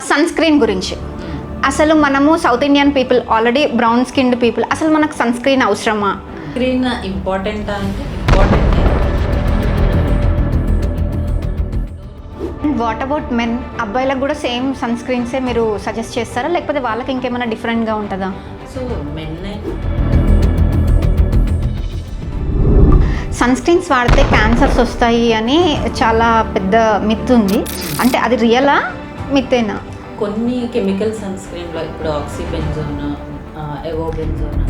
Sun screen గురించి అసలు మనము south Indian people already brown skinned people అసలు మనకు సన్ స్క్రీన్ అవసరమా? స్క్రీన్ ఇంపార్టెంట్ అంటే ఇంపార్టెంట్. What about men? అబ్బాయిలకు కూడా సేమ్ సన్ స్క్రీన్సే మీరు సజెస్ట్ చేస్తారా, లేకపోతే వాళ్ళకి ఇంకేమైనా డిఫరెంట్గా ఉంటుందా? సో మెన్ సన్ స్క్రీన్స్ వాడితే క్యాన్సర్స్ వస్తాయి అని చాలా పెద్ద మిత్ ఉంది. అంటే అది రియలా మిత్తేనా? కొన్ని కెమికల్ సన్ స్క్రీన్లో ఇప్పుడు ఆక్సిబెంజోన్, ఎవోబెంజోన్,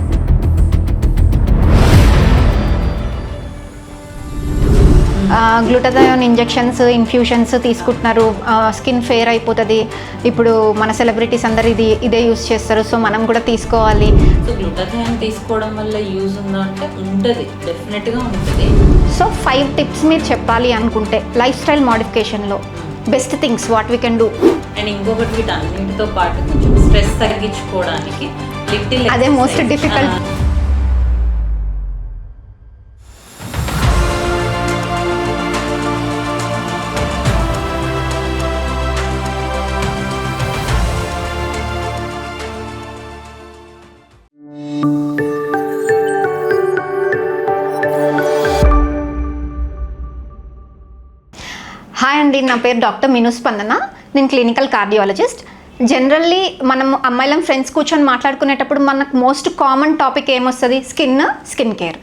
గ్లూటథయోన్ ఇంజెక్షన్స్ ఇన్ఫ్యూషన్స్ తీసుకుంటున్నారు, స్కిన్ ఫేర్ అయిపోతుంది. ఇప్పుడు మన సెలబ్రిటీస్ అందరు ఇదే యూస్ చేస్తారు, సో మనం కూడా తీసుకోవాలి. సో గ్లూటథయోన్ తీసుకోవడం వల్ల యూజ్ ఉందా అంటే ఉంటుంది, డెఫినెట్గా ఉంటుంది. సో 5 టిప్స్ మీరు చెప్పాలి అనుకుంటే లైఫ్ స్టైల్ మోడిఫికేషన్లో best things what we can do. And ఇంకొకటి వీటన్నిటితో పాటు కొంచెం స్ట్రెస్ తగ్గించుకోవడానికి లిటిల్ అదే మోస్ట్ డిఫికల్ట్. హాయ్ అండి, నా పేరు డాక్టర్ మీను స్పందన. నేను క్లినికల్ కార్డియాలజిస్ట్. జనరల్లీ మనం అమ్మాయిలం ఫ్రెండ్స్ కూర్చొని మాట్లాడుకునేటప్పుడు మనకు మోస్ట్ కామన్ టాపిక్ ఏమొస్తుంది? Skin care.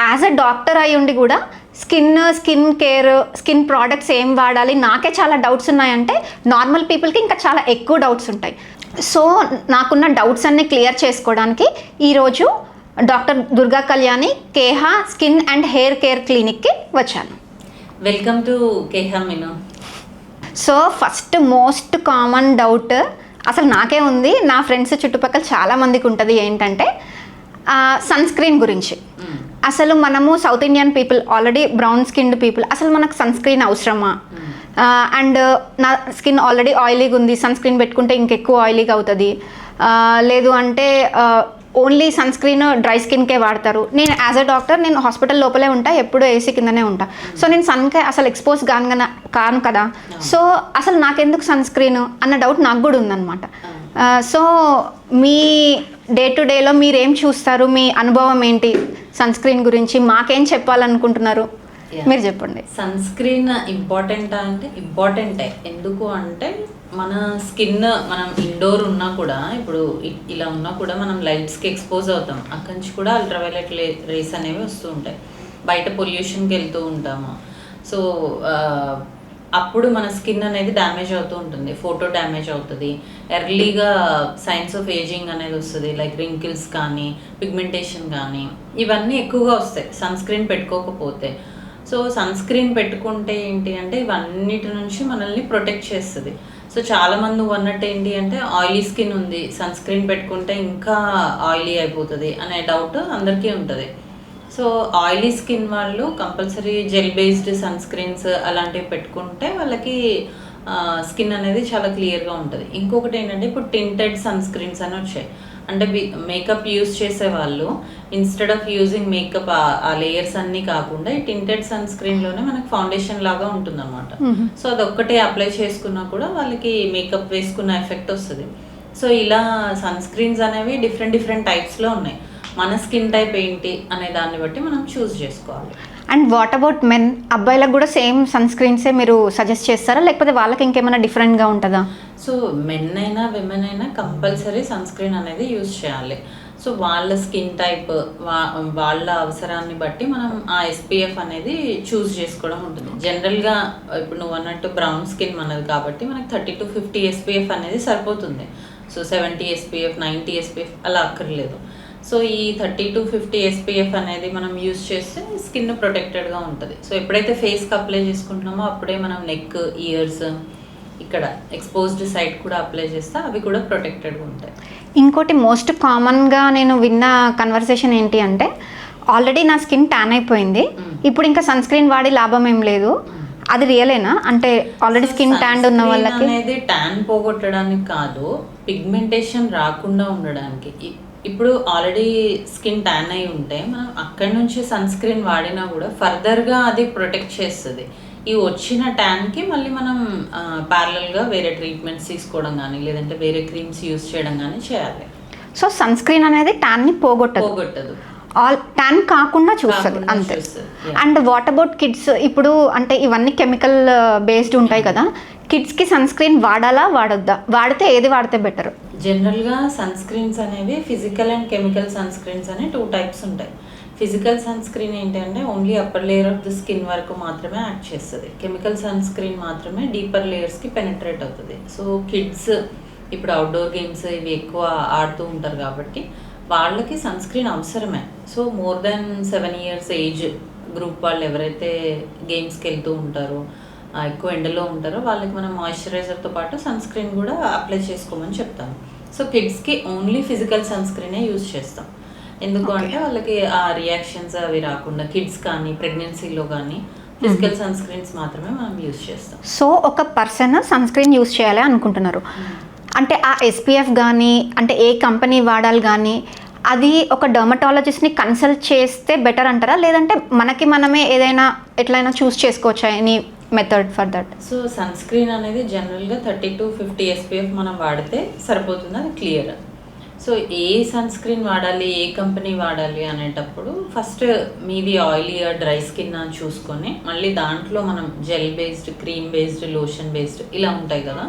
As a doctor అయి ఉండి కూడా స్కిన్ కేర్, స్కిన్ ప్రోడక్ట్స్ ఏం వాడాలి, నాకే చాలా డౌట్స్ ఉన్నాయంటే నార్మల్ పీపుల్కి ఇంకా చాలా ఎక్కువ డౌట్స్ ఉంటాయి. సో నాకున్న డౌట్స్ అన్నీ క్లియర్ చేసుకోవడానికి ఈరోజు doctor Durga Kalyani Keha skin and hair care క్లినిక్కి వచ్చాను. Welcome to Keha Meenu. So first most common doubt అసలు నాకే ఉంది, నా ఫ్రెండ్స్ చుట్టుపక్కల చాలామందికి ఉంటుంది, ఏంటంటే సన్ స్క్రీన్ గురించి. అసలు మనము south Indian people already brown skinned people అసలు మనకు సన్ స్క్రీన్ అవసరమా? అండ్ నా స్కిన్ ఆల్రెడీ ఆయిలీగా ఉంది, సన్ స్క్రీన్ పెట్టుకుంటే ఇంకెక్కువ ఆయిలీగా అవుతుంది. లేదు అంటే ఓన్లీ సన్ స్క్రీన్ డ్రై స్కిన్కే వాడతారు. నేను యాజ్ అ డాక్టర్ నేను హాస్పిటల్ లోపలే ఉంటా, ఎప్పుడూ ఏసీ కిందనే ఉంటా. సో నేను సన్కే అసలు ఎక్స్పోజ్ కాను కదా. సో అసలు నాకెందుకు సన్ స్క్రీన్ అన్న డౌట్ నాకు కూడా ఉందన్నమాట. సో మీ డే టు డేలో మీరేం చూస్తారు, మీ అనుభవం ఏంటి సన్ స్క్రీన్ గురించి, మాకేం చెప్పాలనుకుంటున్నారు మీరు చెప్పండి. సన్ స్క్రీన్ ఇంపార్టెంట్ అంటే ఇంపార్టెంటే. ఎందుకు అంటే మన స్కిన్ మనం ఇండోర్ ఉన్నా కూడా, ఇప్పుడు ఇలా ఉన్నా కూడా మనం లైట్స్కి ఎక్స్పోజ్ అవుతాం. అక్కడి నుంచి కూడా అల్ట్రావైలెట్ రేస్ అనేవి వస్తూ ఉంటాయి. బయట పొల్యూషన్కి వెళ్తూ ఉంటాము. సో అప్పుడు మన స్కిన్ అనేది డ్యామేజ్ అవుతూ ఉంటుంది, ఫోటో డ్యామేజ్ అవుతుంది, ఎర్లీగా సైన్స్ ఆఫ్ ఏజింగ్ అనేది వస్తుంది, లైక్ రింకిల్స్ కానీ పిగ్మెంటేషన్ కానీ ఇవన్నీ ఎక్కువగా వస్తాయి సన్ స్క్రీన్ పెట్టుకోకపోతే. సో సన్ స్క్రీన్ పెట్టుకుంటే ఏంటి అంటే ఇవన్నిటి నుంచి మనల్ని ప్రొటెక్ట్ చేస్తుంది. సో చాలామంది నువ్వు అన్నట్టు ఏంటి అంటే ఆయిలీ స్కిన్ ఉంది, సన్ స్క్రీన్ పెట్టుకుంటే ఇంకా ఆయిలీ అయిపోతుంది అనే డౌట్ అందరికీ ఉంటుంది. సో ఆయిలీ స్కిన్ వాళ్ళు compulsory gel based sunscreens అలాంటివి పెట్టుకుంటే వాళ్ళకి స్కిన్ అనేది చాలా క్లియర్గా ఉంటుంది. ఇంకొకటి ఏంటంటే ఇప్పుడు టింటెడ్ సన్ స్క్రీన్స్ అని వచ్చాయి. అంటే మేకప్ యూజ్ చేసే వాళ్ళు ఇన్స్టెడ్ ఆఫ్ యూజింగ్ మేకప్ ఆ లేయర్స్ అన్నీ కాకుండా ఈ టింటెడ్ సన్ స్క్రీన్లోనే మనకు ఫౌండేషన్ లాగా ఉంటుంది అనమాట. సో అదొక్కటే అప్లై చేసుకున్నా కూడా వాళ్ళకి మేకప్ వేసుకున్న ఎఫెక్ట్ వస్తుంది. సో ఇలా సన్ స్క్రీన్స్ అనేవి డిఫరెంట్ టైప్స్లో ఉన్నాయి. మన స్కిన్ టైప్ ఏంటి అనే దాన్ని బట్టి మనం చూస్ చేసుకోవాలి. And what about men? అబ్బాయిలకు కూడా సేమ్ సన్ స్క్రీన్సే మీరు సజెస్ట్ చేస్తారా, లేకపోతే వాళ్ళకి ఇంకేమైనా డిఫరెంట్గా ఉంటుందా? సో మెన్ అయినా విమెన్ అయినా కంపల్సరీ సన్ స్క్రీన్ అనేది యూజ్ చేయాలి. సో వాళ్ళ స్కిన్ టైప్ వాళ్ళ అవసరాన్ని బట్టి మనం ఆ SPF అనేది చూస్ చేసుకోవడం ఉంటుంది. జనరల్గా ఇప్పుడు నువ్వు అన్నట్టు బ్రౌన్ స్కిన్ మనది కాబట్టి మనకి 30 to 50 SPF అనేది సరిపోతుంది. సో 70 SPF 90 SPF అలా అక్కర్లేదు. సో ఈ 30 to 50 SPF అనేది మనం యూజ్ చేస్తే స్కిన్ ప్రొటెక్టెడ్గా ఉంటుంది. సో ఎప్పుడైతే ఫేస్కి అప్లై చేసుకుంటున్నామో అప్పుడే మనం నెక్, ఇయర్స్, ఇక్కడ ఎక్స్పోజ్డ్ సైడ్ కూడా అప్లై చేస్తే అవి కూడా ప్రొటెక్టెడ్గా ఉంటాయి. ఇంకోటి మోస్ట్ కామన్గా నేను విన్న కన్వర్సేషన్ ఏంటి అంటే ఆల్రెడీ నా స్కిన్ ట్యాన్ అయిపోయింది, ఇప్పుడు ఇంకా సన్ స్క్రీన్ వాడి లాభం ఏం లేదు, అది రియలేనా? అంటే ఆల్రెడీ స్కిన్ ట్యాన్ ఉన్న వాళ్ళకి అనేది ట్యాన్ పోగొట్టడానికి కాదు, పిగ్మెంటేషన్ రాకుండా ఉండడానికి. ఇప్పుడు ఆల్రెడీ స్కిన్ ట్యాన్ అయి ఉంటే మనం అక్కడి నుంచి సన్ స్క్రీన్ వాడినా కూడా ఫర్దర్గా అది ప్రొటెక్ట్ చేస్తుంది. ఈ వచ్చిన ట్యాన్కి మళ్ళీ మనం ప్యారలల్గా వేరే ట్రీట్మెంట్స్ తీసుకోవడం కానీ లేదంటే వేరే క్రీమ్స్ యూస్ చేయడం కానీ చేయాలి. సో సన్ స్క్రీన్ అనేది ట్యాన్ని పోగొట్టదు, ఆల్ ట్యాన్ కాకుండా చూస్తుంది అంతే. And what about kids? ఇప్పుడు అంటే ఇవన్నీ కెమికల్ బేస్డ్ ఉంటాయి కదా, కిడ్స్కి సన్ స్క్రీన్ వాడాలా వాడొద్దా? వాడితే ఏది వాడితే బెటర్? జనరల్గా సన్ స్క్రీన్స్ అనేవి physical and chemical sunscreens అనే 2 టైప్స్ ఉంటాయి. ఫిజికల్ సన్ స్క్రీన్ ఏంటంటే only upper layer of the skin వరకు మాత్రమే యాక్ట్ చేస్తుంది. కెమికల్ సన్ స్క్రీన్ మాత్రమే డీపర్ లేయర్స్కి పెనిట్రేట్ అవుతుంది. సో కిడ్స్ ఇప్పుడు అవుట్డోర్ గేమ్స్ ఇవి ఎక్కువ ఆడుతూ ఉంటారు కాబట్టి వాళ్ళకి సన్ స్క్రీన్ అవసరమే. So more than 7 years age group వాళ్ళు ఎవరైతే గేమ్స్కి వెళ్తూ ఉంటారో ఎక్కువ ఎండలో ఉంటారో వాళ్ళకి మనం మాయిశ్చరైజర్తో పాటు సన్ స్క్రీన్ కూడా అప్లై చేసుకోమని చెప్తాము. సో కిడ్స్కి ఓన్లీ ఫిజికల్ సన్ స్క్రీనే యూజ్ చేస్తాం. ఎందుకు అంటే వాళ్ళకి ఆ రియాక్షన్స్ అవి రాకుండా కిడ్స్ కానీ ప్రెగ్నెన్సీలో కానీ ఫిజికల్ సన్ స్క్రీన్స్ మాత్రమే మనం యూజ్ చేస్తాం. సో ఒక పర్సన్ సన్ స్క్రీన్ యూజ్ చేయాలి అనుకుంటున్నారు అంటే ఆ ఎస్పీఎఫ్ కానీ అంటే ఏ కంపెనీ వాడాలి కానీ అది ఒక డర్మటాలజిస్ట్ని కన్సల్ట్ చేస్తే బెటర్ అంటారా, లేదంటే మనకి మనమే ఏదైనా ఎట్లయినా చూస్ చేసుకోవచ్చా any method for that? So sunscreen అనేది జనరల్గా 30 to 50 SPF మనం వాడితే సరిపోతుంది, అది క్లియర్. సో ఏ సన్ స్క్రీన్ వాడాలి, ఏ కంపెనీ వాడాలి అనేటప్పుడు ఫస్ట్ మీది ఆయిలీ డ్రై స్కిన్ అని చూసుకొని మళ్ళీ దాంట్లో మనం gel based, cream based, lotion based ఇలా ఉంటాయి కదా,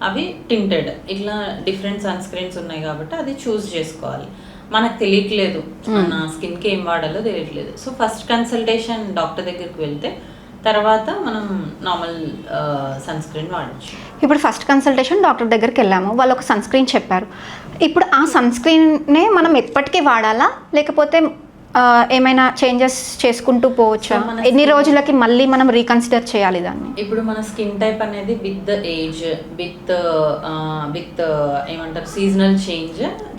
అవి టింటెడ్ ఇట్లా డిఫరెంట్ సన్ స్క్రీన్స్ ఉన్నాయి కాబట్టి అది చూస్ చేసుకోవాలి. మనకు తెలియట్లేదు మన స్కిన్కి ఏం వాడాలో తెలియట్లేదు. సో ఫస్ట్ కన్సల్టేషన్ డాక్టర్ దగ్గరికి వెళ్తే తర్వాత మనం నార్మల్ సన్ స్క్రీన్ వాడచ్చు. ఇప్పుడు ఫస్ట్ కన్సల్టేషన్ డాక్టర్ దగ్గరికి వెళ్ళాము, వాళ్ళు ఒక సన్ స్క్రీన్ చెప్పారు. ఇప్పుడు ఆ సన్ స్క్రీన్నే మనం ఎప్పటికీ వాడాలా, లేకపోతే ఏమైనా చేంజెస్ చేసుకుంటూ పోవచ్చా? ఎన్ని రోజులకి మళ్ళీ మనం రీకన్సిడర్ చేయాలి దాన్ని? ఇప్పుడు మన స్కిన్ టైప్ అనేది విత్ ద ఏజ్ విత్ ఏమంటారు సీజనల్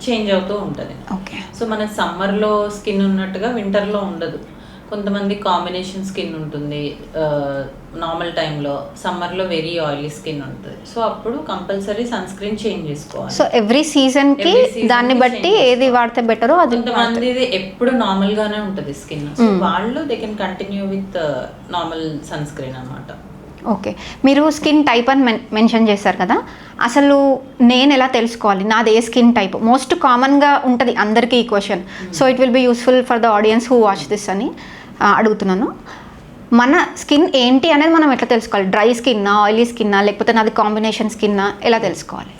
చేంజ్ అవుతూ ఉంటుంది. ఓకే. సో మన సమ్మర్లో స్కిన్ ఉన్నట్టుగా వింటర్లో ఉండదు. కొంతమంది కాంబినేషన్ స్కిన్ ఉంటుంది, నార్మల్ టైంలో సమ్మర్లో వెరీ ఆయిలీ స్కిన్ ఉంటుంది. సో అప్పుడు కంపల్సరీ సన్ స్క్రీన్ చేంజ్ చేసుకోవాలి. సో ఎవ్రీ సీజన్కి దాన్ని బట్టి ఏది వాడితే బెటరో అది. కొంతమంది ఎప్పుడు నార్మల్ గానే ఉంటుంది స్కిన్, సో వాళ్ళు they can continue with normal sunscreen అన్నమాట. ఓకే, మీరు స్కిన్ టైప్ అని మెన్షన్ చేశారు కదా, అసలు నేను ఎలా తెలుసుకోవాలి నాది ఏ స్కిన్ టైప్? మోస్ట్ కామన్గా ఉంటుంది అందరికీ ఈ question. So it will be useful for the audience who watch this అని అడుగుతున్నాను. మన స్కిన్ ఏంటి అనేది మనం ఎట్లా తెలుసుకోవాలి? డ్రై స్కిన్నా, ఆయిలీ స్కిన్నా, లేకపోతే నాది కాంబినేషన్ స్కిన్నా, ఎలా తెలుసుకోవాలి?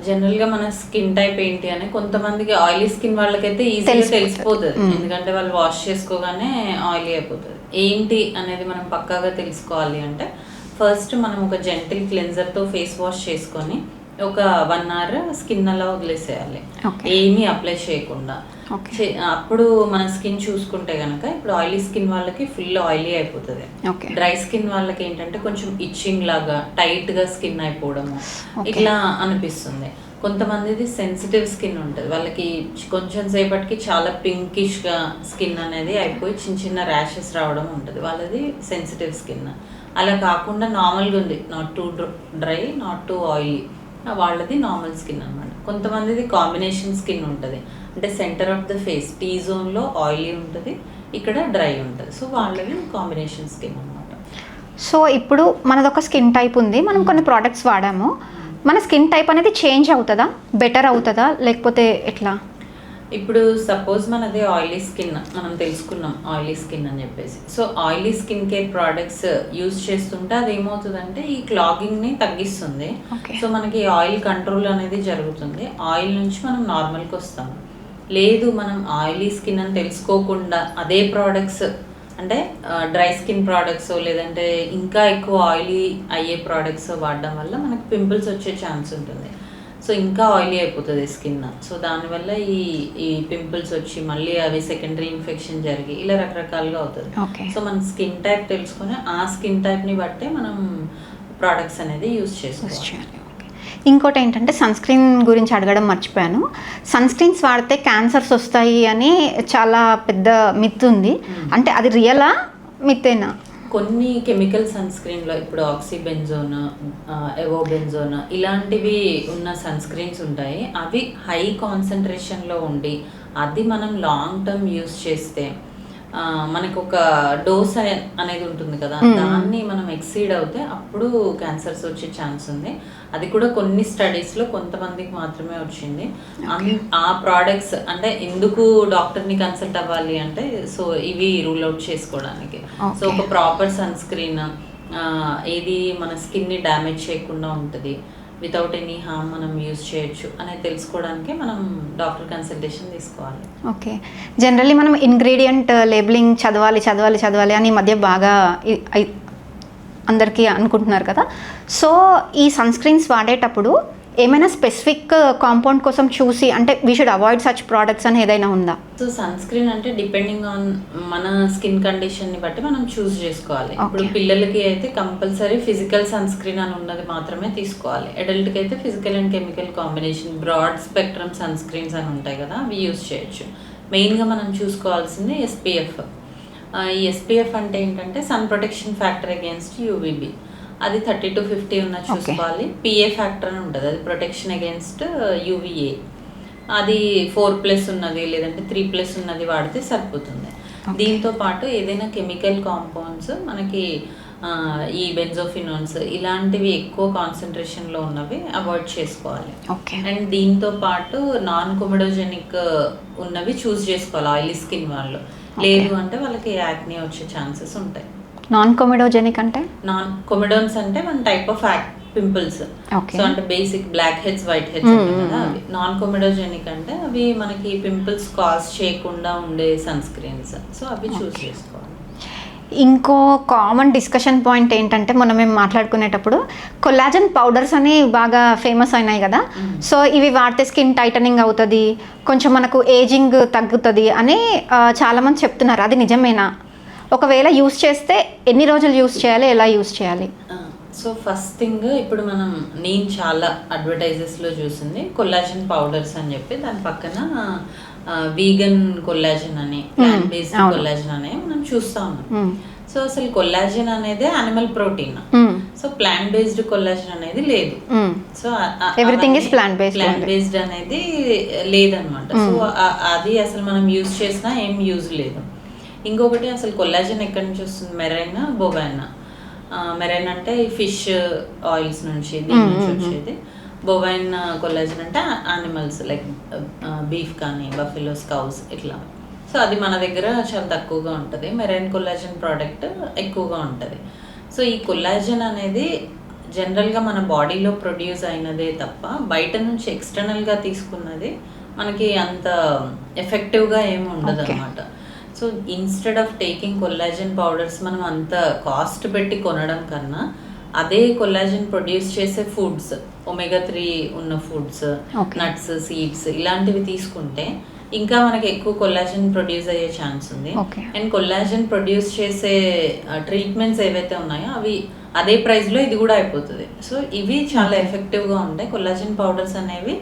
జనరల్గా మన స్కిన్ టైప్ ఏంటి అని కొంతమందికి ఆయిలీ స్కిన్ వాళ్ళకైతే ఈజీగా తెలిసిపోతుంది, ఎందుకంటే వాళ్ళు వాష్ చేసుకోగానే ఆయిలీ అయిపోతుంది. ఏంటి అనేది మనం పక్కాగా తెలుసుకోవాలి అంటే ఫస్ట్ మనం ఒక జెంటిల్ క్లెన్జర్తో ఫేస్ వాష్ చేసుకొని ఒక 1 hour స్కిన్ అలా వదిలేసేయాలి, ఏమీ అప్లై చేయకుండా. అప్పుడు మన స్కిన్ చూసుకుంటే కనుక ఇప్పుడు ఆయిలీ స్కిన్ వాళ్ళకి ఫుల్ ఆయిలీ అయిపోతుంది. డ్రై స్కిన్ వాళ్ళకి ఏంటంటే కొంచెం ఇచ్చింగ్ లాగా టైట్ గా స్కిన్ అయిపోవడము ఇట్లా అనిపిస్తుంది. కొంతమందిది సెన్సిటివ్ స్కిన్ ఉంటుంది, వాళ్ళకి కొంచెం సేపటికి చాలా పింకిష్ గా స్కిన్ అనేది అయిపోయి చిన్న చిన్న ర్యాషెస్ రావడం ఉంటుంది, వాళ్ళది సెన్సిటివ్ స్కిన్. అలా కాకుండా నార్మల్గా ఉంది, not too dry not too oily, వాళ్ళది నార్మల్ స్కిన్ అనమాట. కొంతమందిది కాంబినేషన్ స్కిన్ ఉంటుంది, అంటే centre of the face T జోన్లో ఆయిలీ ఉంటుంది, ఇక్కడ డ్రై ఉంటుంది, సో వాళ్ళది కాంబినేషన్ స్కిన్ అనమాట. సో ఇప్పుడు మనదొక స్కిన్ టైప్ ఉంది, మనం కొన్ని ప్రోడక్ట్స్ వాడాము, మన స్కిన్ టైప్ అనేది చేంజ్ అవుతుందా, బెటర్ అవుతుందా, లేకపోతే ఎట్లా? ఇప్పుడు సపోజ్ మనది ఆయిలీ స్కిన్, మనం తెలుసుకున్నాం ఆయిలీ స్కిన్ అని చెప్పేసి. So oily skin care products use చేస్తుంటే అది ఏమవుతుందంటే ఈ క్లాగింగ్ని తగ్గిస్తుంది. సో మనకి ఆయిల్ కంట్రోల్ అనేది జరుగుతుంది, ఆయిల్ నుంచి మనం నార్మల్కి వస్తాము. లేదు మనం ఆయిలీ స్కిన్ అని తెలుసుకోకుండా అదే ప్రోడక్ట్స్ అంటే డ్రై స్కిన్ ప్రోడక్ట్స్ లేదంటే ఇంకా ఎక్కువ ఆయిలీ అయ్యే ప్రోడక్ట్స్ వాడడం వల్ల మనకి పింపుల్స్ వచ్చే ఛాన్స్ ఉంటుంది. సో ఇంకా ఆయిలీ అయిపోతుంది స్కిన్, సో దానివల్ల ఈ పింపుల్స్ వచ్చి మళ్ళీ అవి సెకండరీ ఇన్ఫెక్షన్ జరిగి ఇలా రకరకాలుగా అవుతుంది. సో మన స్కిన్ టైప్ తెలుసుకొని ఆ స్కిన్ టైప్ని బట్టే మనం ప్రోడక్ట్స్ అనేది యూజ్ చేసుకోవాలి. ఇంకోటి ఏంటంటే సన్ స్క్రీన్ గురించి అడగడం మర్చిపోయాను. సన్ స్క్రీన్స్ వాడితే క్యాన్సర్స్ వస్తాయి అని చాలా పెద్ద మిత్ ఉంది, అంటే అది రియలా మిత్తేనా? కొన్ని కెమికల్ సన్ స్క్రీన్లో ఇప్పుడు ఆక్సిబెంజోన్, ఎవోబెంజోన్ ఇలాంటివి ఉన్న సన్ స్క్రీన్స్ ఉంటాయి, అవి హై కాన్సన్ట్రేషన్లో ఉండి అది మనం లాంగ్ టర్మ్ యూస్ చేస్తే మనకు ఒక డోస్ అనేది ఉంటుంది కదా, దాన్ని మనం ఎక్సీడ్ అవుతే అప్పుడు క్యాన్సర్స్ వచ్చే ఛాన్స్ ఉంది. అది కూడా కొన్ని స్టడీస్లో కొంతమందికి మాత్రమే వచ్చింది. ఆ ప్రోడక్ట్స్ అంటే ఎందుకు డాక్టర్ని కన్సల్ట్ అవ్వాలి అంటే, సో ఇవి రూల్ అవుట్ చేసుకోవడానికి. సో ఒక ప్రాపర్ సన్ స్క్రీన్, ఏది మన స్కిన్ని డ్యామేజ్ చేయకుండా ఉంటుంది, వితౌట్ ఎనీ హార్మ్ మనం యూజ్ చేయొచ్చు అనేది తెలుసుకోవడానికి మనం డాక్టర్ కన్సల్టేషన్ తీసుకోవాలి. ఓకే, జనరల్లీ మనం ఇంగ్రీడియంట్ లేబులింగ్ చదవాలి అని ఈ మధ్య బాగా అందరికీ అనుకుంటున్నారు కదా. సో ఈ సన్ స్క్రీన్స్ వాడేటప్పుడు ఏమైనా స్పెసిఫిక్ కాంపౌండ్ కోసం చూసి అంటే we should avoid such products అని ఏదైనా ఉందా? సో సన్ స్క్రీన్ అంటే డిపెండింగ్ ఆన్ మన స్కిన్ కండిషన్ని బట్టి మనం చూస్ చేసుకోవాలి. ఇప్పుడు పిల్లలకి అయితే కంపల్సరీ ఫిజికల్ సన్ స్క్రీన్ అని ఉన్నది మాత్రమే తీసుకోవాలి. అడల్ట్కి అయితే physical and chemical combination broad spectrum sun screens అని ఉంటాయి కదా, అవి యూస్ చేయొచ్చు. మెయిన్గా మనం చూసుకోవాల్సింది SPF. ఈ SPF అంటే ఏంటంటే sun protection factor against UVB, అది 30 to 50 ఉన్న చూసుకోవాలి. PA ఫ్యాక్టర్ అని ఉంటుంది, అది ప్రొటెక్షన్ అగేన్స్ట్ UVA, అది 4+ ఉన్నది లేదంటే 3+ ఉన్నది వాడితే సరిపోతుంది. దీంతో పాటు ఏదైనా కెమికల్ కాంపౌండ్స్ మనకి ఈ బెంజోఫినోన్స్ ఇలాంటివి ఎక్కువ కాన్సన్ట్రేషన్లో ఉన్నవి అవాయిడ్ చేసుకోవాలి. అండ్ దీంతో పాటు నాన్ కొమెడోజెనిక్ ఉన్నవి చూస్ చేసుకోవాలి ఆయిలీ స్కిన్ వాళ్ళు. లేదు అంటే వాళ్ళకి యాక్నే వచ్చే ఛాన్సెస్ ఉంటాయి. నాన్ కొమెడోజెనిక్ అంటే? నాన్ కొమెడోన్స్ అంటే one type of pimples. So అంటే basic blackheads, whiteheads ఉంటాయి కదా, అవి. నాన్ కొమెడోజెనిక్ అంటే అవి మనకి పింపుల్స్ కాజ్ చేయకుండా ఉండే సన్ స్క్రీన్స్. సో అవి చూస్ చేసుకోవాలి. ఇంకో కామన్ డిస్కషన్ పాయింట్ ఏంటంటే మనం మేము మాట్లాడుకునేటప్పుడు కొల్లాజన్ పౌడర్స్ అని బాగా ఫేమస్ అయినాయి కదా. సో ఇవి వాడితే స్కిన్ టైటనింగ్ అవుతుంది, కొంచెం మనకు ఏజింగ్ తగ్గుతుంది అని చాలామంది చెప్తున్నారు. అది నిజమేనా? ఒకవేళ యూస్ చేస్తే ఎన్ని రోజులు యూస్ చేయాలి, ఎలా యూస్ చేయాలి? సో ఫస్ట్ థింగ్, ఇప్పుడు నేను చాలా అడ్వర్టైజెస్లో చూసింది కొల్లాజన్ పౌడర్స్ అని చెప్పి, దాని పక్కన వీగన్ కొల్లాజన్ అని, ప్లాంట్ బేస్డ్ కొల్లాజన్ అని మనం చూస్తా ఉన్నాం. సో అసలు కొల్లాజన్ అనేది animal protein. So plant based collagen అనేది లేదు. So everything is plant based అనేది లేదనమాట. సో అది అసలు మనం యూజ్ చేసినా ఏం యూజ్ లేదు. ఇంకొకటి, అసలు కొల్లాజన్ ఎక్కడి నుంచి వస్తుంది? Marine, bovine. మెరైన్ అంటే ఫిష్ ఆయిల్స్ నుంచి, దీని నుంచి వచ్చేది. బొవైన్ కొల్లాజన్ అంటే యానిమల్స్ లైక్ బీఫ్ కానీ బఫెలోస్, కౌస్ ఇట్లా. సో అది మన దగ్గర చాలా తక్కువగా ఉంటుంది. మెరైన్ కొల్లాజన్ ప్రోడక్ట్ ఎక్కువగా ఉంటుంది. సో ఈ కొల్లాజన్ అనేది జనరల్గా మన బాడీలో ప్రొడ్యూస్ అయినదే తప్ప బయట నుంచి ఎక్స్టర్నల్గా తీసుకున్నది మనకి అంత ఎఫెక్టివ్గా ఏమి ఉండదు అనమాట. So instead of taking collagen powders మనం అంత కాస్ట్ పెట్టి కొనడం కన్నా అదే కొల్లాజన్ ప్రొడ్యూస్ చేసే ఫుడ్స్, omega-3 ఉన్న ఫుడ్స్, నట్స్, సీడ్స్ ఇలాంటివి తీసుకుంటే ఇంకా మనకి ఎక్కువ కొల్లాజన్ ప్రొడ్యూస్ అయ్యే ఛాన్స్ ఉంది. అండ్ కొల్లాజన్ ప్రొడ్యూస్ చేసే ట్రీట్మెంట్స్ ఏవైతే ఉన్నాయో అవి అదే ప్రైస్లో ఇది కూడా అయిపోతుంది. సో ఇవి చాలా ఎఫెక్టివ్గా ఉంటాయి. కొల్లాజన్ పౌడర్స్ అనేవి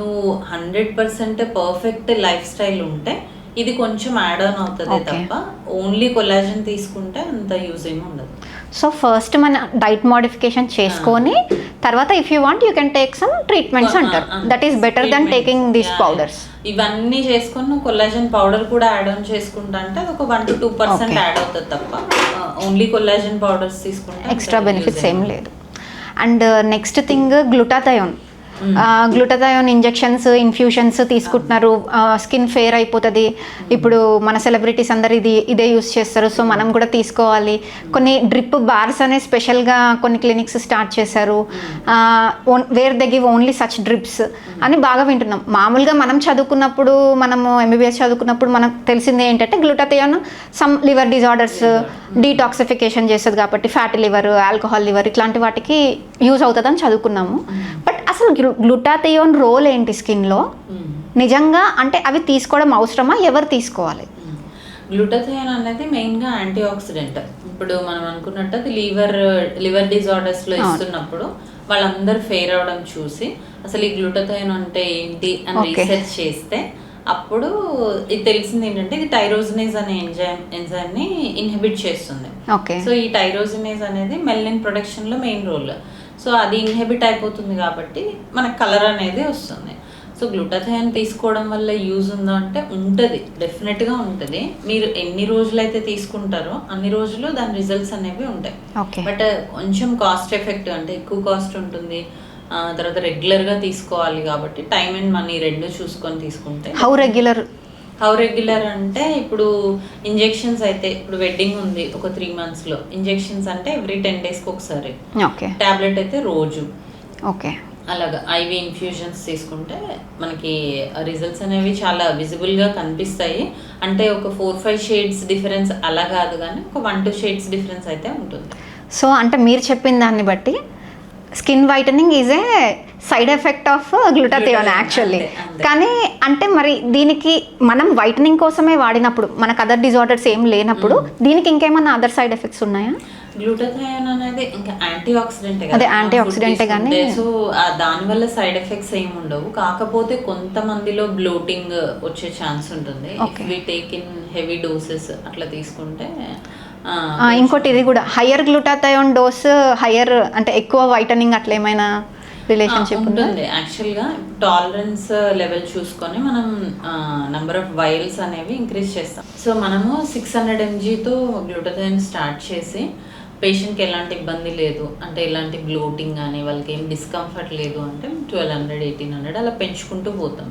నువ్వు 100% పర్ఫెక్ట్ లైఫ్ స్టైల్ ఉంటే ఇది కొంచెం యాడ్ ఆన్ అవుతుంది తప్ప ఓన్లీ కొల్లాజన్ తీసుకుంటే అంత యూజ్ ఏమి ఉండదు. సో ఫస్ట్ మన డైట్ మోడిఫికేషన్ చేసుకొని తర్వాత if you want you can take some treatments అంటారు. That is better than taking these powders. ఇవన్నీ చేసుకొని నువ్వు కొల్లాజన్ పౌడర్ కూడా యాడ్ ఆన్ చేసుకుంటా అంటే అది ఒక 1 to 2% యాడ్ అవుతుంది తప్ప ఓన్లీ కొల్లాజన్ పౌడర్స్ తీసుకుంటే ఎక్స్ట్రా బెనిఫిట్స్ ఏం లేదు. And next thing, glutathione. Glutathione injections, infusions తీసుకుంటున్నారు, స్కిన్ ఫేర్ అయిపోతుంది. ఇప్పుడు మన సెలబ్రిటీస్ అందరు ఇదే యూస్ చేస్తారు. సో మనం కూడా తీసుకోవాలి. కొన్ని డ్రిప్ బార్స్ అనే స్పెషల్గా కొన్ని క్లినిక్స్ స్టార్ట్ చేశారు. Where they give only such drips అని బాగా వింటున్నాం. మామూలుగా మనం చదువుకున్నప్పుడు, మనము MBBS చదువుకున్నప్పుడు మనకు తెలిసింది ఏంటంటే glutathione some liver disorders detoxification చేస్తుంది కాబట్టి ఫ్యాటీ లివర్, ఆల్కహాల్ లివర్ ఇట్లాంటి వాటికి యూజ్ అవుతుందని చదువుకున్నాము. బట్ అసలు గ్లూటాథయోన్ రోల్ ఏంటి స్కిన్లో నిజంగా? అంటే అవి తీసుకోవడం అవసరమా? ఎవరు తీసుకోవాలి? గ్లూటాథయోన్ అనేది మెయిన్గా యాంటీ ఆక్సిడెంట్. ఇప్పుడు మనం అనుకున్నట్టు అది లివర్ డిజార్డర్స్లో ఇస్తున్నప్పుడు వాళ్ళందరూ ఫెయిర్ అవడం చూసి అసలు ఈ గ్లూటాథయోన్ అంటే ఏంటి అని రీసెర్చ్ చేస్తే అప్పుడు ఇది తెలిసింది ఏంటంటే ఇది టైరోజినేజ్ అనే ఎంజైమ్ని ఇన్హిబిట్ చేస్తుంది. సో ఈ టైరోజినేజ్ అనేది మెలనిన్ ప్రొడక్షన్లో మెయిన్ రోల్. సో అది ఇన్హిబిట్ అయిపోతుంది కాబట్టి మనకు కలర్ అనేది వస్తుంది. సో గ్లూటాథయాన్ తీసుకోవడం వల్ల యూజ్ ఉందా అంటే ఉంటుంది, డెఫినెట్గా ఉంటుంది. మీరు ఎన్ని రోజులు అయితే తీసుకుంటారో అన్ని రోజులు దాని రిజల్ట్స్ అనేవి ఉంటాయి. ఓకే. బట్ కొంచెం కాస్ట్ ఎఫెక్టివ్, అంటే ఎక్కువ కాస్ట్ ఉంటుంది. తర్వాత రెగ్యులర్గా తీసుకోవాలి కాబట్టి టైం అండ్ మనీ రెండు చూసుకొని తీసుకుంటే. హౌ రెగ్యులర్ అంటే ఇప్పుడు ఇంజెక్షన్స్ అయితే ఇప్పుడు వెడ్డింగ్ ఉంది ఒక 3 monthsలో, ఇంజెక్షన్స్ అంటే ఎవ్రీ 10 daysకి ఒకసారి. ఓకే. టాబ్లెట్ అయితే రోజు. ఓకే. అలాగా ఐవి ఇన్ఫ్యూజన్స్ తీసుకుంటే మనకి రిజల్ట్స్ అనేవి చాలా విజిబుల్గా కనిపిస్తాయి. అంటే ఒక 4-5 షేడ్స్ డిఫరెన్స్ అలా కాదు, కానీ ఒక 1-2 షేడ్స్ డిఫరెన్స్ అయితే ఉంటుంది. సో అంటే మీరు చెప్పిన దాన్ని బట్టి skin whitening is a side effect of glutathione actually. కానీ అంటే మరి దీనికి మనం వైటనింగ్ కోసమే వాడినప్పుడు మనకు అదర్ డిజార్డర్స్ ఏం లేనప్పుడు దీనికి ఇంకేమన్నా అదర్ సైడ్ ఎఫెక్ట్స్ ఉన్నాయా? గ్లూటాథయాన్ అనేది ఇంకా యాంటీ ఆక్సిడెంట్, అదే యాంటీ ఆక్సిడెంటే కానీ సో దానివల్ల సైడ్ ఎఫెక్ట్స్ ఏమి ఉండవు. కాకపోతే కొంతమందిలో బ్లోటింగ్ వచ్చే ఛాన్స్ ఉంటుంది. If we take in heavy doses అట్లా తీసుకుంటే. ఇంకోటి ఇది కూడా హయ్యర్ గ్లూటాథయోన్ డోస్ హయ్యర్ అంటే ఎక్కువ వైటనింగ్ అట్లా ఏమైనా రిలేషన్షిప్ ఉంటుంది. యాక్చువల్గా టాలరెన్స్ లెవెల్ చూసుకొని మనం నెంబర్ ఆఫ్ వైల్స్ అనేవి ఇంక్రీజ్ చేస్తాం. సో మనము 600 mgతో గ్లూటాథయాన్ స్టార్ట్ చేసి పేషెంట్కి ఎలాంటి ఇబ్బంది లేదు, అంటే ఎలాంటి బ్లోటింగ్ కానీ వాళ్ళకి ఏం డిస్కంఫర్ట్ లేదు అంటే 1200, 1800 అలా పెంచుకుంటూ పోతాం.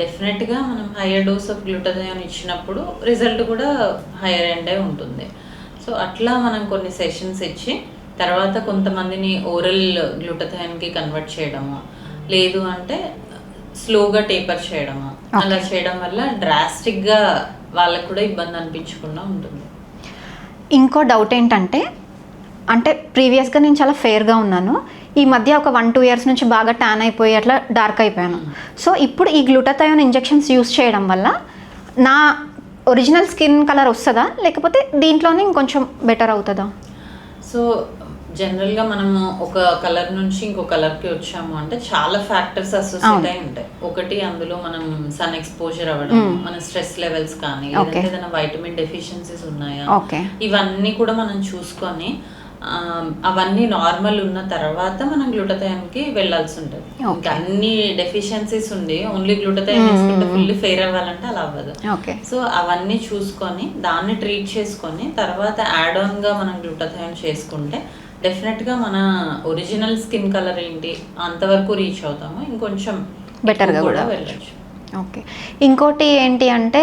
డెఫినెట్గా మనం హయ్యర్ డోస్ ఆఫ్ గ్లూటాథయాన్ ఇచ్చినప్పుడు రిజల్ట్ కూడా హయ్యర్ ఎండే ఉంటుంది. సో అట్లా మనం కొన్ని సెషన్స్ ఇచ్చి తర్వాత కొంతమందిని ఓరల్ గ్లూటాథయాన్కి కన్వర్ట్ చేయడము, లేదు అంటే స్లోగా టేపర్ చేయడము, అలా చేయడం వల్ల డ్రాస్టిక్గా వాళ్ళకు కూడా ఇబ్బంది అనిపించకుండా ఉంటుంది. ఇంకో డౌట్ ఏంటంటే, అంటే ప్రీవియస్గా నేను చాలా ఫేర్గా ఉన్నాను, ఈ మధ్య ఒక 1-2 years నుంచి బాగా ట్యాన్ అయిపోయి అట్లా డార్క్ అయిపోయాను. సో ఇప్పుడు ఈ గ్లూటాథయాన్ ఇంజెక్షన్స్ యూస్ చేయడం వల్ల నా ఒరిజినల్ స్కిన్ కలర్ వస్తుందా, లేకపోతే దీంట్లోనే ఇంకొంచెం బెటర్ అవుతుందా? సో జనరల్గా మనము ఒక కలర్ నుంచి ఇంకో కలర్కి వచ్చాము అంటే చాలా ఫ్యాక్టర్స్ అసోసియేట్ అయి ఉంటాయి. ఒకటి అందులో మనం సన్ ఎక్స్పోజర్ అవ్వడం, మన స్ట్రెస్ లెవెల్స్ కానీ, లేదంటే ఏదైనా వైటమిన్ డెఫిషియన్సీస్ ఉన్నాయా, ఇవన్నీ కూడా మనం చూసుకొని అవన్నీ నార్మల్ ఉన్న తర్వాత మనం గ్లూటాథయాన్కి వెళ్ళాల్సి ఉంటుంది. ఇంకా అన్ని డెఫిషియన్సీస్ ఉండి ఓన్లీ గ్లూటాథయాన్ తీసుకుంటే ఫుల్ ఫెయిర్ అవ్వాలంటే అలా అవ్వదు. సో అవన్నీ చూసుకొని దాన్ని ట్రీట్ చేసుకొని తర్వాత యాడ్ ఆన్గా మనం గ్లూటాథయాన్ చేసుకుంటే డెఫినెట్గా మన ఒరిజినల్ స్కిన్ కలర్ ఏంటి అంతవరకు రీచ్ అవుతాము, ఇంకొంచెం బెటర్గా కూడా వెళ్ళచ్చు. ఓకే. ఇంకోటి ఏంటి అంటే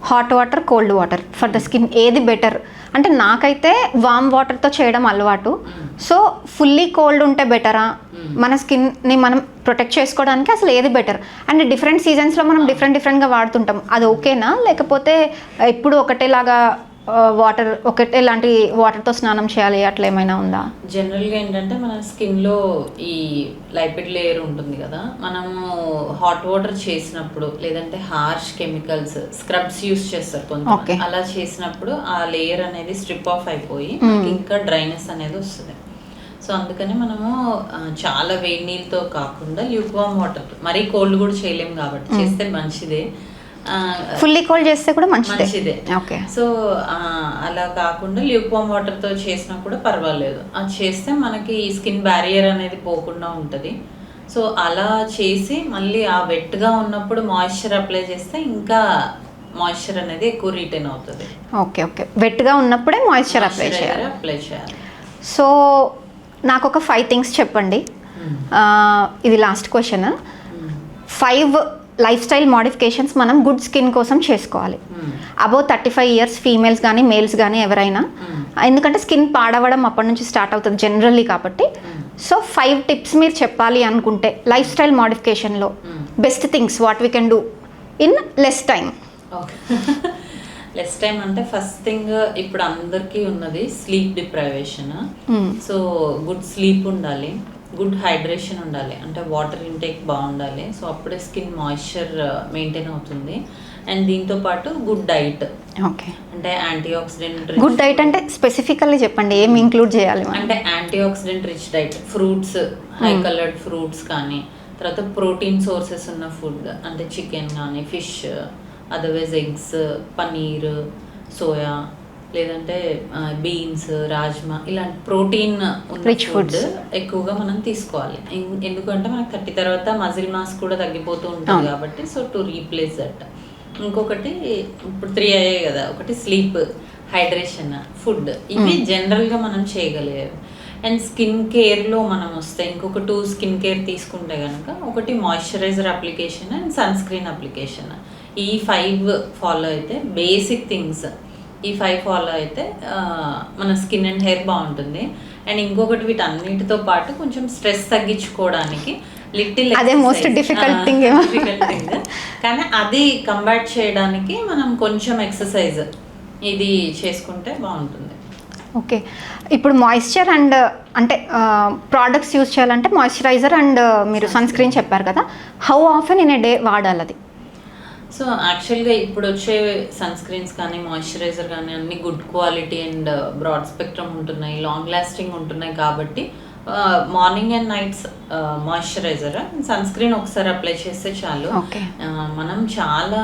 hot water, cold water for the skin ఏది బెటర్? అంటే నాకైతే వామ్ వాటర్తో చేయడం అలవాటు. సో ఫుల్లీ కోల్డ్ ఉంటే బెటరా, మన స్కిన్ని మనం ప్రొటెక్ట్ చేసుకోవడానికి అసలు ఏది బెటర్? అండ్ డిఫరెంట్ సీజన్స్లో మనం డిఫరెంట్గా వాడుతుంటాం, అది ఓకేనా? లేకపోతే ఎప్పుడు ఒకటేలాగా వాటర్ ఒకటేలాంటి వాటర్తో స్నానం చేయాలి అట్లా ఏమైనా ఉందా? జనరల్గా ఏంటంటే మన స్కిన్లో ఈ లైపిడ్ లేయర్ ఉంటుంది కదా, మనము హాట్ వాటర్ చేసినప్పుడు లేదంటే హార్ష్ కెమికల్స్ స్క్రబ్స్ యూస్ చేస్తారు కొంత, అలా చేసినప్పుడు ఆ లేయర్ అనేది స్ట్రిప్ ఆఫ్ అయిపోయి ఇంకా డ్రైనెస్ అనేది వస్తుంది. సో అందుకని మనము చాలా వేడి నీళ్ళతో కాకుండా ల్యూక్వామ్ వాటర్, మరీ కోల్డ్ కూడా చేయలేము కాబట్టి చేస్తే మంచిదే. ఫుల్లీ కోల్డ్ చేస్తే కూడా మంచిదే. ఓకే. సో అలా కాకుండా ల్యూక్వామ్ వాటర్తో చేసినా కూడా పర్వాలేదు, అది చేస్తే మనకి స్కిన్ బ్యారియర్ అనేది పోకుండా ఉంటుంది. సో అలా చేసి మళ్ళీ ఆ వెట్గా ఉన్నప్పుడు మాయిశ్చర్ అప్లై చేస్తే ఇంకా మాయిశ్చర్ అనేది ఎక్కువ రిటైన్ అవుతుంది. ఓకే. వెట్గా ఉన్నప్పుడే మాయిశ్చర్ అప్లై చేయాలి. సో నాకు ఒక 5 things చెప్పండి. ఇది last question. 5 life style modifications మనం గుడ్ స్కిన్ కోసం చేసుకోవాలి. అబౌవ్ 35 years ఫీమేల్స్ కానీ మేల్స్ కానీ ఎవరైనా, ఎందుకంటే స్కిన్ పాడవడం అప్పటి నుంచి స్టార్ట్ అవుతుంది జనరల్లీ కాబట్టి. సో 5 tips మీరు చెప్పాలి అనుకుంటే లైఫ్ స్టైల్ మోడిఫికేషన్లో best things what we can do in less time. Okay. Less time అంటే ఫస్ట్ థింగ్ ఇప్పుడు అందరికీ ఉన్నది sleep deprivation. So good sleep ఉండాలి, గుడ్ హైడ్రేషన్ ఉండాలి, అంటే వాటర్ ఇంటేక్ బాగుండాలి. సో అప్పుడే స్కిన్ మాయిశ్చర్ మెయింటైన్ అవుతుంది. అండ్ దీంతో పాటు గుడ్ డైట్. ఓకే. అంటే యాంటీ ఆక్సిడెంట్. గుడ్ డైట్ అంటే స్పెసిఫికల్లీ చెప్పండి, ఏం ఇంక్లూడ్ చేయాలి? అంటే antioxidant rich diet, fruits, high coloured fruits కానీ, తర్వాత ప్రోటీన్ సోర్సెస్ ఉన్న ఫుడ్ అంటే చికెన్ కానీ, fish, otherwise eggs, paneer, soya, లేదంటే బీన్స్, రాజ్మా ఇలాంటి ప్రోటీన్ ఉన్న Rich ఫుడ్ foods. ఎక్కువగా మనం తీసుకోవాలి. ఎందుకంటే మనకి 30 తర్వాత మజిల్ మాస్ కూడా తగ్గిపోతూ ఉంటుంది కాబట్టి సో టు రీప్లేస్ దట్. ఇంకొకటి ఇప్పుడు 3 అయ్యాయి కదా, ఒకటి స్లీప్, హైడ్రేషన్, ఫుడ్, ఇవి జనరల్గా మనం చేయగలిగేవి. అండ్ స్కిన్ కేర్లో మనం వస్తే ఇంకొక 2 స్కిన్ కేర్ తీసుకుంటే కనుక ఒకటి moisturiser application and sun screen application. ఈ 5 ఫాలో అయితే బేసిక్ థింగ్స్, ఈ 5 ఫాలో అయితే మన స్కిన్ అండ్ హెయిర్ బాగుంటుంది. అండ్ ఇంకొకటి వీటన్నిటితో పాటు కొంచెం స్ట్రెస్ తగ్గించుకోవడానికి లిటిల్ అదే most difficult thing ఏమో. డిఫికల్ట్ థింగ్, కానీ అది కంబాట్ చేయడానికి మనం కొంచెం ఎక్సర్సైజ్ ఇది చేసుకుంటే బాగుంటుంది. ఓకే, ఇప్పుడు మాయిశ్చర్ అండ్ అంటే ప్రోడక్ట్స్ యూజ్ చేయాలంటే మాయిశ్చరైజర్ అండ్ మీరు సన్ స్క్రీన్ చెప్పారు కదా, how often in a day వాడాలి అది? సో యాక్చువల్గా ఇప్పుడు వచ్చే సన్ స్క్రీన్స్ కానీ మాయిశ్చరైజర్ కానీ అన్ని good quality and broad spectrum ఉంటున్నాయి, లాంగ్ లాస్టింగ్ ఉంటున్నాయి కాబట్టి morning and nights moisturiser, sun screen ఒకసారి అప్లై చేస్తే చాలు. మనం చాలా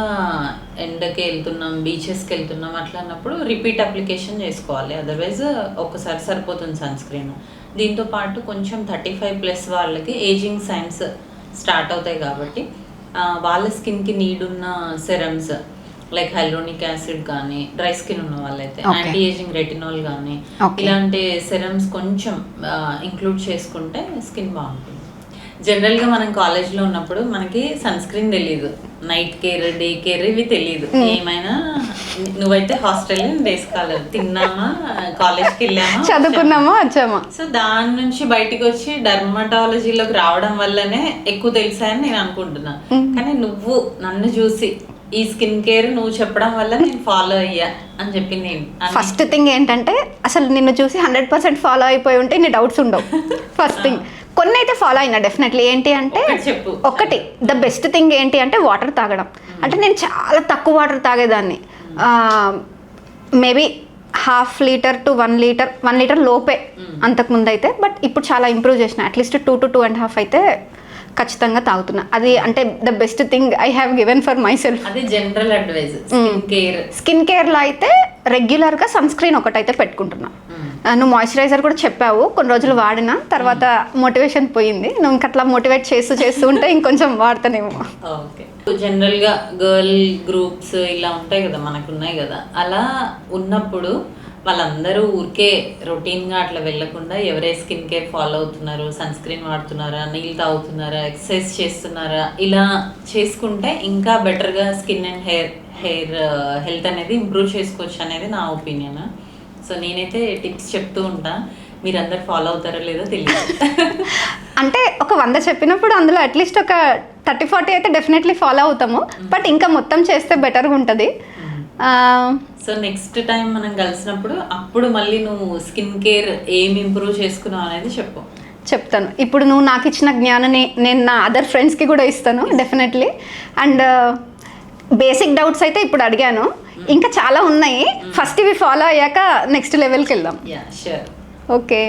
ఎండకి వెళ్తున్నాం, బీచెస్కి వెళ్తున్నాం అట్లా అన్నప్పుడు రిపీట్ అప్లికేషన్ చేసుకోవాలి, అదర్వైజ్ ఒక్కసారి సరిపోతుంది సన్ స్క్రీన్. దీంతో పాటు కొంచెం 35+ వాళ్ళకి ఏజింగ్ సైన్స్ స్టార్ట్ అవుతాయి కాబట్టి వాళ్ళ స్కిన్కి నీడ్ ఉన్న సెరమ్స్ లైక్ హైలోనిక్ యాసిడ్ కానీ, డ్రై స్కిన్ ఉన్న వాళ్ళైతే యాంటీ ఏజింగ్ రెటినాల్ కానీ ఇలాంటి సెరమ్స్ కొంచెం ఇంక్లూడ్ చేసుకుంటే స్కిన్ బాగుంటుంది. జనరల్గా మనం కాలేజ్లో ఉన్నప్పుడు మనకి సన్ స్క్రీన్ తెలియదు, నైట్ కేర్, డే కేర్ ఇవి తెలియదు. ఏమైనా నువ్వైతే హాస్టల్ డేస్ కాలేదు, తిన్నామా, కాలేజ్కి వెళ్ళామా, చదువుకున్నామా, వచ్చామా. సో దాని నుంచి బయటికి వచ్చి డర్మటాలజీలోకి రావడం వల్లనే ఎక్కువ తెలుసాయని నేను అనుకుంటున్నా. కానీ నువ్వు నన్ను చూసి ఈ స్కిన్ కేర్ నువ్వు చెప్పడం వల్ల నేను ఫాలో అయ్యా అని చెప్పింది. ఫస్ట్ థింగ్ ఏంటంటే అసలు నిన్ను చూసి 100% ఫాలో అయిపోయి ఉంటే నీ డౌట్స్ ఉండవు. ఫస్ట్ థింగ్ కొన్ని అయితే ఫాలో అయినా డెఫినెట్లీ. ఏంటి అంటే ఒకటి ద బెస్ట్ థింగ్ ఏంటి అంటే వాటర్ తాగడం. అంటే నేను చాలా తక్కువ వాటర్ తాగేదాన్ని, maybe 1/2 litre to 1 litre, 1 litre లోపే అంతకుముందు అయితే. బట్ ఇప్పుడు చాలా ఇంప్రూవ్ చేసిన, అట్లీస్ట్ 2 to 2.5 అయితే ఖచ్చితంగా తాగుతున్నా. అది అంటే the best thing I have given for my self. అది జనరల్ అడ్వైజ్. స్కిన్ కేర్లో అయితే రెగ్యులర్గా సన్ స్క్రీన్ ఒకటైతే పెట్టుకుంటున్నా. నువ్వు మాయిశ్చరైజర్ కూడా చెప్పావు, కొన్ని రోజులు వాడిన తర్వాత మోటివేషన్ పోయింది. నువ్వు ఇంకట్లా మోటివేట్ చేస్తూ ఉంటే ఇంకొంచెం వాడతానేమో. ఓకే, జనరల్గా గర్ల్ గ్రూప్స్ ఇలా ఉంటాయి కదా, మనకు ఉన్నాయి కదా, అలా ఉన్నప్పుడు వాళ్ళందరూ ఊరికే రొటీన్గా అట్లా వెళ్ళకుండా ఎవరే స్కిన్ కేర్ ఫాలో అవుతున్నారు, సన్ స్క్రీన్ వాడుతున్నారా, నీళ్ళు తాగుతున్నారా, ఎక్సర్సైజ్ చేస్తున్నారా, ఇలా చేసుకుంటే ఇంకా బెటర్గా స్కిన్ అండ్ హెయిర్ హెల్త్ అనేది ఇంప్రూవ్ చేసుకోవచ్చు అనేది నా ఒపీనియన్. సో నేనైతే టిప్స్ చెప్తూ ఉంటా, మీరందరు ఫాలో అవుతారో లేదో తెలియదు. అంటే ఒక 100 చెప్పినప్పుడు అందులో అట్లీస్ట్ ఒక 30-40 అయితే డెఫినెట్లీ ఫాలో అవుతాము. బట్ ఇంకా మొత్తం చేస్తే బెటర్గా ఉంటుంది. సో నెక్స్ట్ టైం మనం కలిసినప్పుడు అప్పుడు మళ్ళీ నువ్వు స్కిన్ కేర్ ఏం ఇంప్రూవ్ చేసుకున్నావు అనేది చెప్తాను. ఇప్పుడు నువ్వు నాకు ఇచ్చిన జ్ఞానాన్ని నేను నా అదర్ ఫ్రెండ్స్కి కూడా ఇస్తాను డెఫినెట్లీ. అండ్ బేసిక్ డౌట్స్ అయితే ఇప్పుడు అడిగాను, ఇంకా చాలా ఉన్నాయి. ఫస్ట్ ఇవి ఫాలో అయ్యాక నెక్స్ట్ లెవెల్కి వెళ్దాం. Yeah, sure. ఓకే.